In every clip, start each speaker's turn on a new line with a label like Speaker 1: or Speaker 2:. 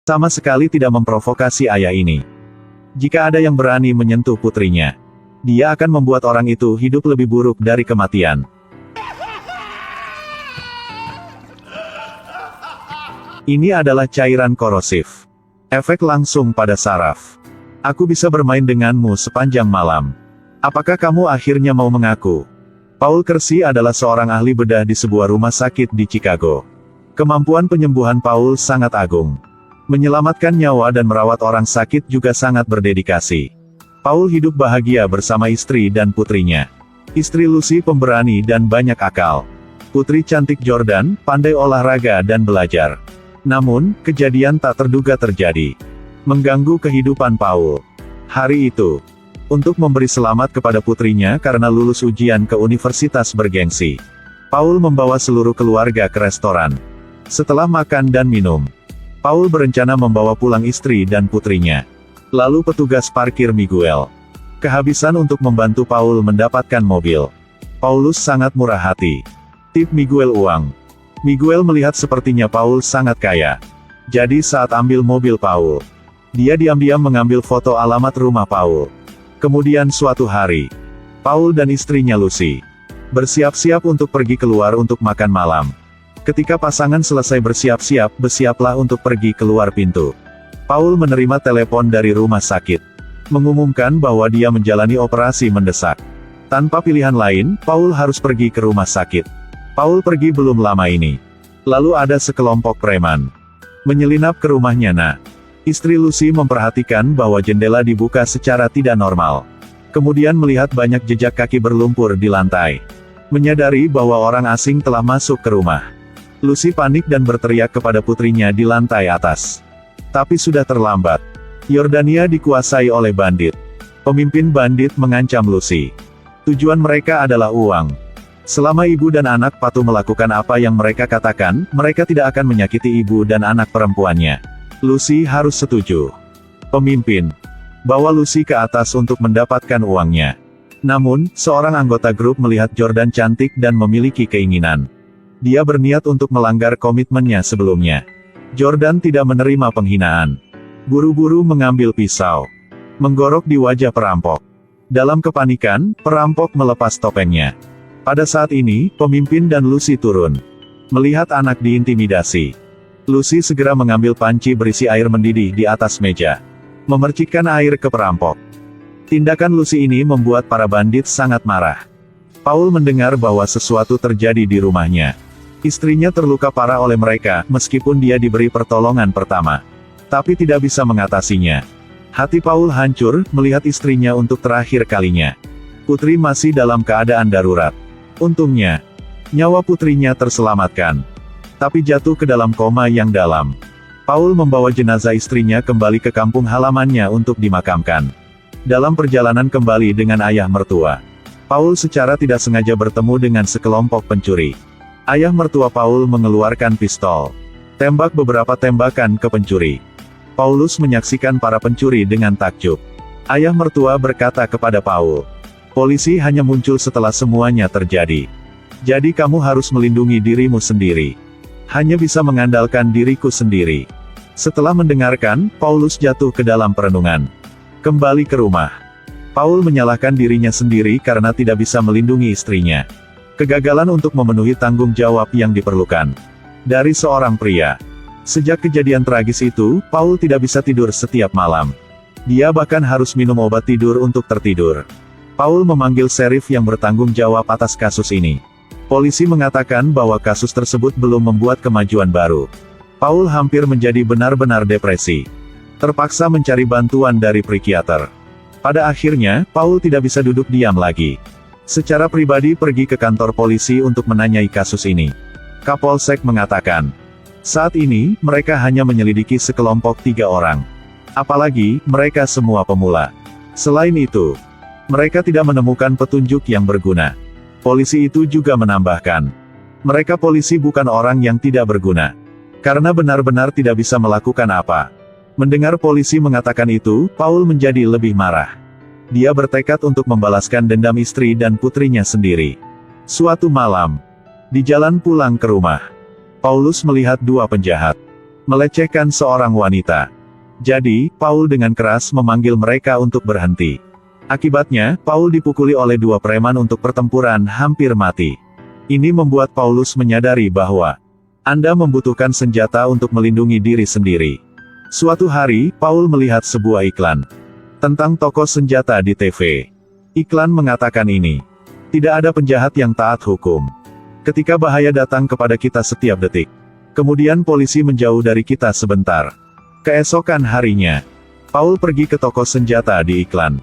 Speaker 1: Sama sekali tidak memprovokasi ayah ini. Jika ada yang berani menyentuh putrinya, dia akan membuat orang itu hidup lebih buruk dari kematian. Ini adalah cairan korosif. Efek langsung pada saraf. Aku bisa bermain denganmu sepanjang malam. Apakah kamu akhirnya mau mengaku? Paul Kersey adalah seorang ahli bedah di sebuah rumah sakit di Chicago. Kemampuan penyembuhan Paul sangat agung. Menyelamatkan nyawa dan merawat orang sakit juga sangat berdedikasi. Paul hidup bahagia bersama istri dan putrinya. Istri Lucy pemberani dan banyak akal. Putri cantik Jordan, pandai olahraga dan belajar. Namun, kejadian tak terduga terjadi. Mengganggu kehidupan Paul. Hari itu, untuk memberi selamat kepada putrinya karena lulus ujian ke universitas bergengsi, Paul membawa seluruh keluarga ke restoran. Setelah makan dan minum, Paul berencana membawa pulang istri dan putrinya. Lalu petugas parkir Miguel kehabisan untuk membantu Paul mendapatkan mobil. Paulus sangat murah hati. Tip Miguel uang. Miguel melihat sepertinya Paul sangat kaya. Jadi saat ambil mobil Paul, dia diam-diam mengambil foto alamat rumah Paul. Kemudian suatu hari, Paul dan istrinya Lucy bersiap-siap untuk pergi keluar untuk makan malam. Ketika pasangan selesai bersiap-siap, bersiaplah untuk pergi keluar pintu. Paul menerima telepon dari rumah sakit, mengumumkan bahwa dia menjalani operasi mendesak. Tanpa pilihan lain, Paul harus pergi ke rumah sakit. Paul pergi belum lama ini. Lalu ada sekelompok preman menyelinap ke rumahnya. Istri Lucy memperhatikan bahwa jendela dibuka secara tidak normal. Kemudian melihat banyak jejak kaki berlumpur di lantai. Menyadari bahwa orang asing telah masuk ke rumah, Lucy panik dan berteriak kepada putrinya di lantai atas. Tapi sudah terlambat. Yordania dikuasai oleh bandit. Pemimpin bandit mengancam Lucy. Tujuan mereka adalah uang. Selama ibu dan anak patuh melakukan apa yang mereka katakan, mereka tidak akan menyakiti ibu dan anak perempuannya. Lucy harus setuju. Pemimpin bawa Lucy ke atas untuk mendapatkan uangnya. Namun, seorang anggota grup melihat Jordan cantik dan memiliki keinginan. Dia berniat untuk melanggar komitmennya sebelumnya. Jordan tidak menerima penghinaan. Buru-buru mengambil pisau, menggorok di wajah perampok. Dalam kepanikan, perampok melepas topengnya. Pada saat ini, pemimpin dan Lucy turun. Melihat anak diintimidasi, Lucy segera mengambil panci berisi air mendidih di atas meja, memercikkan air ke perampok. Tindakan Lucy ini membuat para bandit sangat marah. Paul mendengar bahwa sesuatu terjadi di rumahnya. Istrinya terluka parah oleh mereka, meskipun dia diberi pertolongan pertama, tapi tidak bisa mengatasinya. Hati Paul hancur, melihat istrinya untuk terakhir kalinya. Putri masih dalam keadaan darurat. Untungnya, nyawa putrinya terselamatkan, tapi jatuh ke dalam koma yang dalam. Paul membawa jenazah istrinya kembali ke kampung halamannya untuk dimakamkan. Dalam perjalanan kembali dengan ayah mertua, Paul secara tidak sengaja bertemu dengan sekelompok pencuri. Ayah mertua Paul mengeluarkan pistol, tembak beberapa tembakan ke pencuri. Paulus menyaksikan para pencuri dengan takjub. Ayah mertua berkata kepada Paul, "Polisi hanya muncul setelah semuanya terjadi. Jadi kamu harus melindungi dirimu sendiri. Hanya bisa mengandalkan diriku sendiri." Setelah mendengarkan, Paulus jatuh ke dalam perenungan. Kembali ke rumah, Paul menyalahkan dirinya sendiri karena tidak bisa melindungi istrinya. Kegagalan untuk memenuhi tanggung jawab yang diperlukan dari seorang pria. Sejak kejadian tragis itu, Paul tidak bisa tidur setiap malam. Dia bahkan harus minum obat tidur untuk tertidur. Paul memanggil serif yang bertanggung jawab atas kasus ini. Polisi mengatakan bahwa kasus tersebut belum membuat kemajuan baru. Paul hampir menjadi benar-benar depresi. Terpaksa mencari bantuan dari psikiater. Pada akhirnya, Paul tidak bisa duduk diam lagi. Secara pribadi pergi ke kantor polisi untuk menanyai kasus ini. Kapolsek mengatakan, saat ini, mereka hanya menyelidiki sekelompok 3 orang. Apalagi, mereka semua pemula. Selain itu, mereka tidak menemukan petunjuk yang berguna. Polisi itu juga menambahkan, mereka polisi bukan orang yang tidak berguna. Karena benar-benar tidak bisa melakukan apa. Mendengar polisi mengatakan itu, Paul menjadi lebih marah. Dia bertekad untuk membalaskan dendam istri dan putrinya sendiri. Suatu malam, di jalan pulang ke rumah, Paulus melihat 2 penjahat. Melecehkan seorang wanita. Jadi, Paul dengan keras memanggil mereka untuk berhenti. Akibatnya, Paul dipukuli oleh dua preman untuk pertempuran hampir mati. Ini membuat Paulus menyadari bahwa Anda membutuhkan senjata untuk melindungi diri sendiri. Suatu hari, Paul melihat sebuah iklan tentang toko senjata di TV. Iklan mengatakan ini, tidak ada penjahat yang taat hukum. Ketika bahaya datang kepada kita setiap detik, kemudian polisi menjauh dari kita sebentar. Keesokan harinya, Paul pergi ke toko senjata di iklan.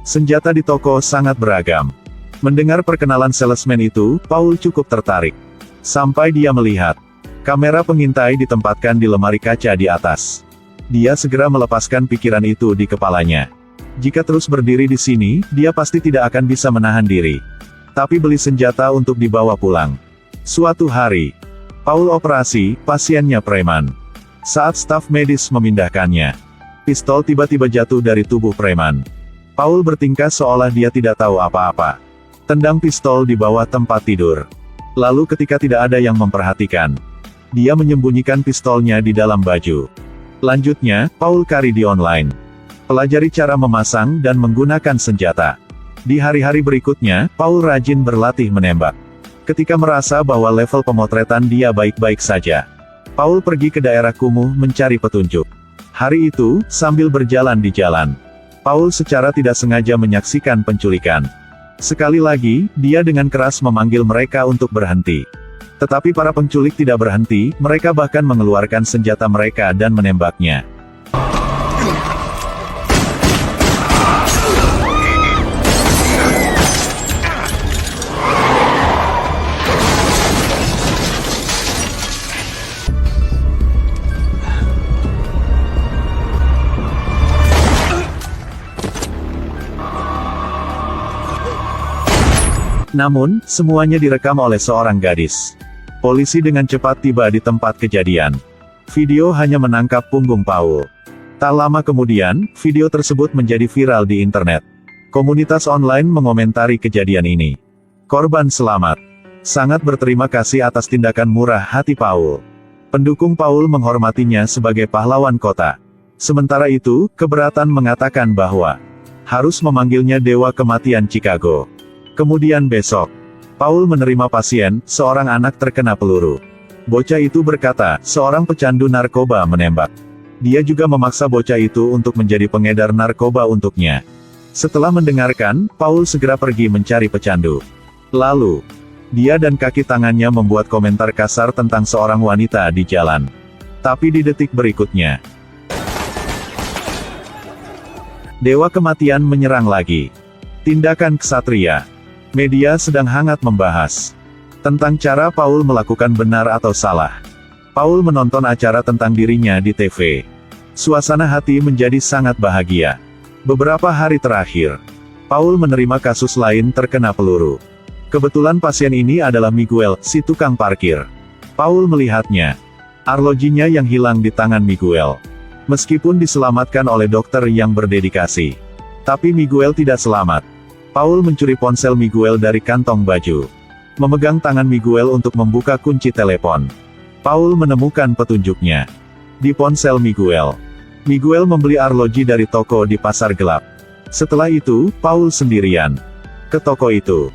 Speaker 1: Senjata di toko sangat beragam. Mendengar perkenalan salesman itu, Paul cukup tertarik. Sampai dia melihat kamera pengintai ditempatkan di lemari kaca di atas. Dia segera melepaskan pikiran itu di kepalanya. Jika terus berdiri di sini, dia pasti tidak akan bisa menahan diri. Tapi beli senjata untuk dibawa pulang. Suatu hari, Paul operasi pasiennya preman. Saat staf medis memindahkannya, pistol tiba-tiba jatuh dari tubuh preman. Paul bertingkah seolah dia tidak tahu apa-apa. Tendang pistol di bawah tempat tidur. Lalu ketika tidak ada yang memperhatikan, dia menyembunyikan pistolnya di dalam baju. Lanjutnya, Paul cari di online. Pelajari cara memasang dan menggunakan senjata. Di hari-hari berikutnya, Paul rajin berlatih menembak. Ketika merasa bahwa level pemotretan dia baik-baik saja, Paul pergi ke daerah kumuh mencari petunjuk. Hari itu, sambil berjalan di jalan, Paul secara tidak sengaja menyaksikan penculikan. Sekali lagi, dia dengan keras memanggil mereka untuk berhenti. Tetapi para penculik tidak berhenti, mereka bahkan mengeluarkan senjata mereka dan menembaknya. Namun, semuanya direkam oleh seorang gadis. Polisi dengan cepat tiba di tempat kejadian. Video hanya menangkap punggung Paul. Tak lama kemudian, video tersebut menjadi viral di internet. Komunitas online mengomentari kejadian ini. Korban selamat. Sangat berterima kasih atas tindakan murah hati Paul. Pendukung Paul menghormatinya sebagai pahlawan kota. Sementara itu, keberatan mengatakan bahwa harus memanggilnya Dewa Kematian Chicago. Kemudian besok, Paul menerima pasien, seorang anak terkena peluru. Bocah itu berkata, seorang pecandu narkoba menembak. Dia juga memaksa bocah itu untuk menjadi pengedar narkoba untuknya. Setelah mendengarkan, Paul segera pergi mencari pecandu. Lalu, dia dan kaki tangannya membuat komentar kasar tentang seorang wanita di jalan. Tapi di detik berikutnya, Dewa Kematian menyerang lagi. Tindakan ksatria. Media sedang hangat membahas tentang cara Paul melakukan benar atau salah. Paul menonton acara tentang dirinya di TV. Suasana hati menjadi sangat bahagia. Beberapa hari terakhir, Paul menerima kasus lain terkena peluru. Kebetulan pasien ini adalah Miguel, si tukang parkir. Paul melihatnya. Arlojinya yang hilang di tangan Miguel. Meskipun diselamatkan oleh dokter yang berdedikasi, tapi Miguel tidak selamat. Paul mencuri ponsel Miguel dari kantong baju. Memegang tangan Miguel untuk membuka kunci telepon. Paul menemukan petunjuknya di ponsel Miguel. Miguel membeli arloji dari toko di pasar gelap. Setelah itu, Paul sendirian ke toko itu.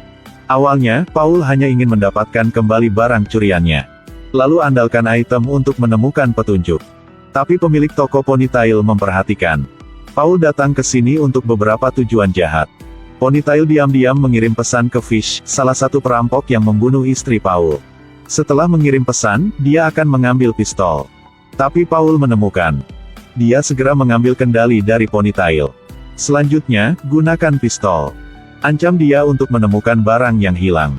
Speaker 1: Awalnya, Paul hanya ingin mendapatkan kembali barang curiannya. Lalu andalkan item untuk menemukan petunjuk. Tapi pemilik toko ponytail memperhatikan. Paul datang ke sini untuk beberapa tujuan jahat. Ponytail diam-diam mengirim pesan ke Fish, salah satu perampok yang membunuh istri Paul. Setelah mengirim pesan, dia akan mengambil pistol. Tapi Paul menemukan. Dia segera mengambil kendali dari Ponytail. Selanjutnya, gunakan pistol. Ancam dia untuk menemukan barang yang hilang.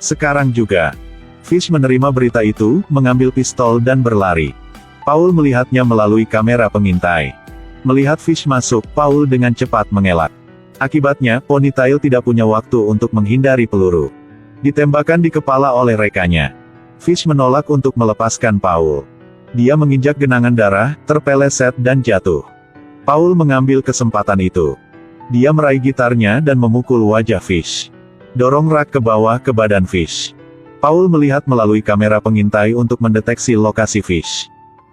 Speaker 1: Sekarang juga, Fish menerima berita itu, mengambil pistol dan berlari. Paul melihatnya melalui kamera pengintai. Melihat Fish masuk, Paul dengan cepat mengelak. Akibatnya, Ponytail tidak punya waktu untuk menghindari peluru. Ditembakkan di kepala oleh rekannya. Fish menolak untuk melepaskan Paul. Dia menginjak genangan darah, terpeleset dan jatuh. Paul mengambil kesempatan itu. Dia meraih gitarnya dan memukul wajah Fish. Dorong rak ke bawah ke badan Fish. Paul melihat melalui kamera pengintai untuk mendeteksi lokasi Fish.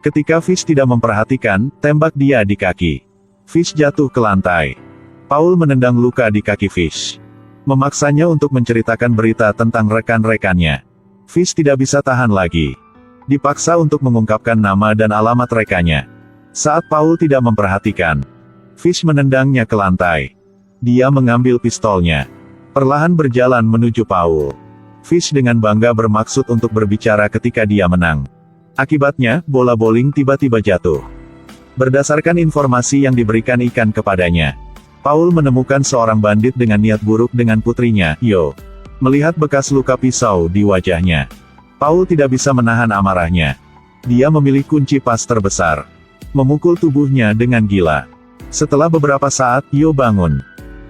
Speaker 1: Ketika Fish tidak memperhatikan, tembak dia di kaki. Fish jatuh ke lantai. Paul menendang luka di kaki Fish. Memaksanya untuk menceritakan berita tentang rekan-rekannya. Fish tidak bisa tahan lagi. Dipaksa untuk mengungkapkan nama dan alamat rekannya. Saat Paul tidak memperhatikan, Fish menendangnya ke lantai. Dia mengambil pistolnya. Perlahan berjalan menuju Paul. Fish dengan bangga bermaksud untuk berbicara ketika dia menang. Akibatnya, bola bowling tiba-tiba jatuh. Berdasarkan informasi yang diberikan ikan kepadanya, Paul menemukan seorang bandit dengan niat buruk dengan putrinya, Yo. Melihat bekas luka pisau di wajahnya, Paul tidak bisa menahan amarahnya. Dia memilih kunci pas terbesar. Memukul tubuhnya dengan gila. Setelah beberapa saat, Yo bangun.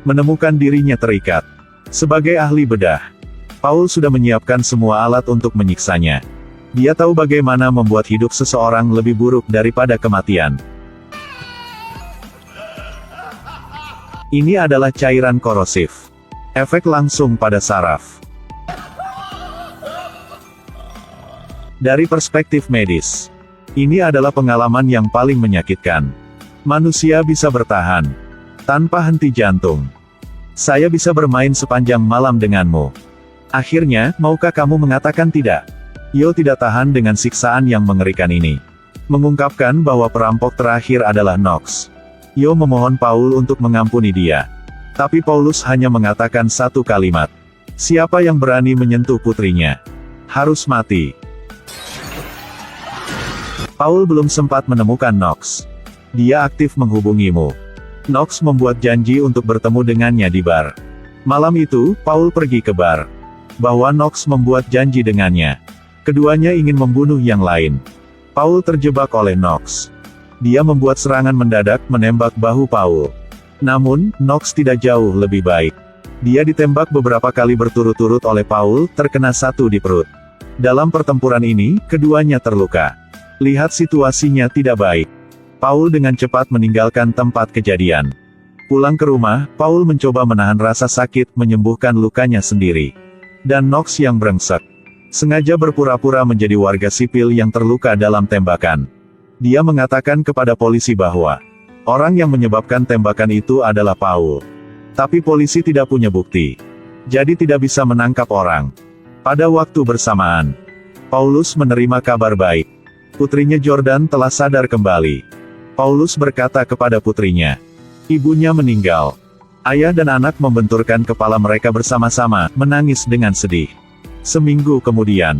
Speaker 1: Menemukan dirinya terikat. Sebagai ahli bedah, Paul sudah menyiapkan semua alat untuk menyiksanya. Dia tahu bagaimana membuat hidup seseorang lebih buruk daripada kematian. Ini adalah cairan korosif. Efek langsung pada saraf. Dari perspektif medis, ini adalah pengalaman yang paling menyakitkan. Manusia bisa bertahan tanpa henti jantung. Saya bisa bermain sepanjang malam denganmu. Akhirnya, maukah kamu mengatakan tidak? Yo tidak tahan dengan siksaan yang mengerikan ini. Mengungkapkan bahwa perampok terakhir adalah Knox. Yo memohon Paul untuk mengampuni dia. Tapi Paulus hanya mengatakan satu kalimat. Siapa yang berani menyentuh putrinya, harus mati. Paul belum sempat menemukan Knox. Dia aktif menghubungimu. Knox membuat janji untuk bertemu dengannya di bar. Malam itu, Paul pergi ke bar. Bahwa Knox membuat janji dengannya. Keduanya ingin membunuh yang lain. Paul terjebak oleh Knox. Dia membuat serangan mendadak menembak bahu Paul. Namun, Knox tidak jauh lebih baik. Dia ditembak beberapa kali berturut-turut oleh Paul, terkena satu di perut. Dalam pertempuran ini, keduanya terluka. Lihat situasinya tidak baik. Paul dengan cepat meninggalkan tempat kejadian. Pulang ke rumah, Paul mencoba menahan rasa sakit, menyembuhkan lukanya sendiri. Dan Knox yang brengsek sengaja berpura-pura menjadi warga sipil yang terluka dalam tembakan. Dia mengatakan kepada polisi bahwa orang yang menyebabkan tembakan itu adalah Paul. Tapi polisi tidak punya bukti. Jadi tidak bisa menangkap orang. Pada waktu bersamaan, Paulus menerima kabar baik. Putrinya Jordan telah sadar kembali. Paulus berkata kepada putrinya, ibunya meninggal. Ayah dan anak membenturkan kepala mereka bersama-sama, menangis dengan sedih. Seminggu kemudian,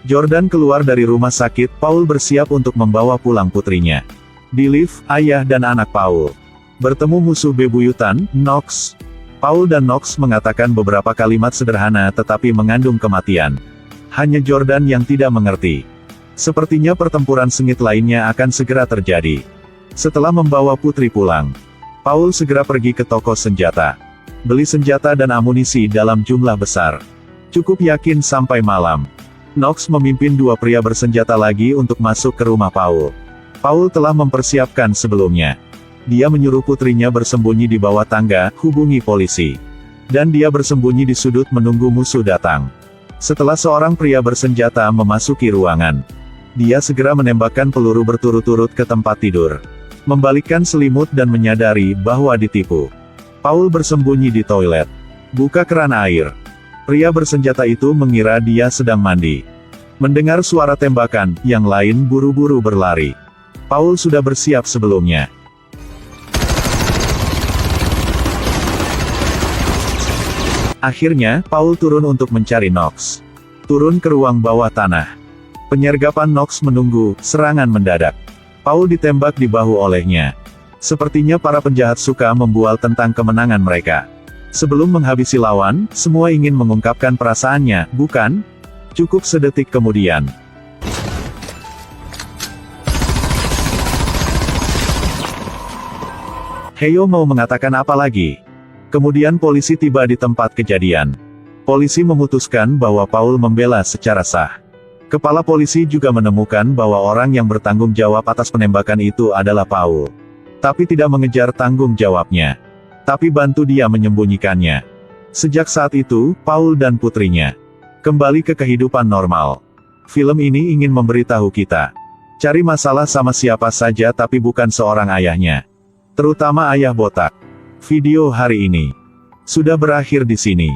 Speaker 1: Jordan keluar dari rumah sakit. Paul bersiap untuk membawa pulang putrinya. Di lift, ayah dan anak Paul bertemu musuh bebuyutan, Knox. Paul dan Knox mengatakan beberapa kalimat sederhana tetapi mengandung kematian. Hanya Jordan yang tidak mengerti. Sepertinya pertempuran sengit lainnya akan segera terjadi. Setelah membawa putri pulang, Paul segera pergi ke toko senjata. Beli senjata dan amunisi dalam jumlah besar. Cukup yakin sampai malam. Knox memimpin dua pria bersenjata lagi untuk masuk ke rumah Paul. Paul telah mempersiapkan sebelumnya. Dia menyuruh putrinya bersembunyi di bawah tangga, hubungi polisi. Dan dia bersembunyi di sudut menunggu musuh datang. Setelah seorang pria bersenjata memasuki ruangan, dia segera menembakkan peluru berturut-turut ke tempat tidur. Membalikkan selimut dan menyadari bahwa ditipu. Paul bersembunyi di toilet. Buka keran air. Pria bersenjata itu mengira dia sedang mandi. Mendengar suara tembakan, yang lain buru-buru berlari. Paul sudah bersiap sebelumnya. Akhirnya, Paul turun untuk mencari Knox. Turun ke ruang bawah tanah. Penyergapan Knox menunggu, serangan mendadak. Paul ditembak di bahu olehnya. Sepertinya para penjahat suka membual tentang kemenangan mereka. Sebelum menghabisi lawan, semua ingin mengungkapkan perasaannya, bukan? Cukup sedetik kemudian. Heyo mau mengatakan apa lagi? Kemudian polisi tiba di tempat kejadian. Polisi memutuskan bahwa Paul membela secara sah. Kepala polisi juga menemukan bahwa orang yang bertanggung jawab atas penembakan itu adalah Paul. Tapi tidak mengejar tanggung jawabnya. Tapi bantu dia menyembunyikannya. Sejak saat itu, Paul dan putrinya kembali ke kehidupan normal. Film ini ingin memberitahu kita, Cari masalah sama siapa saja tapi bukan seorang ayahnya. Terutama ayah botak. Video hari ini sudah berakhir di sini.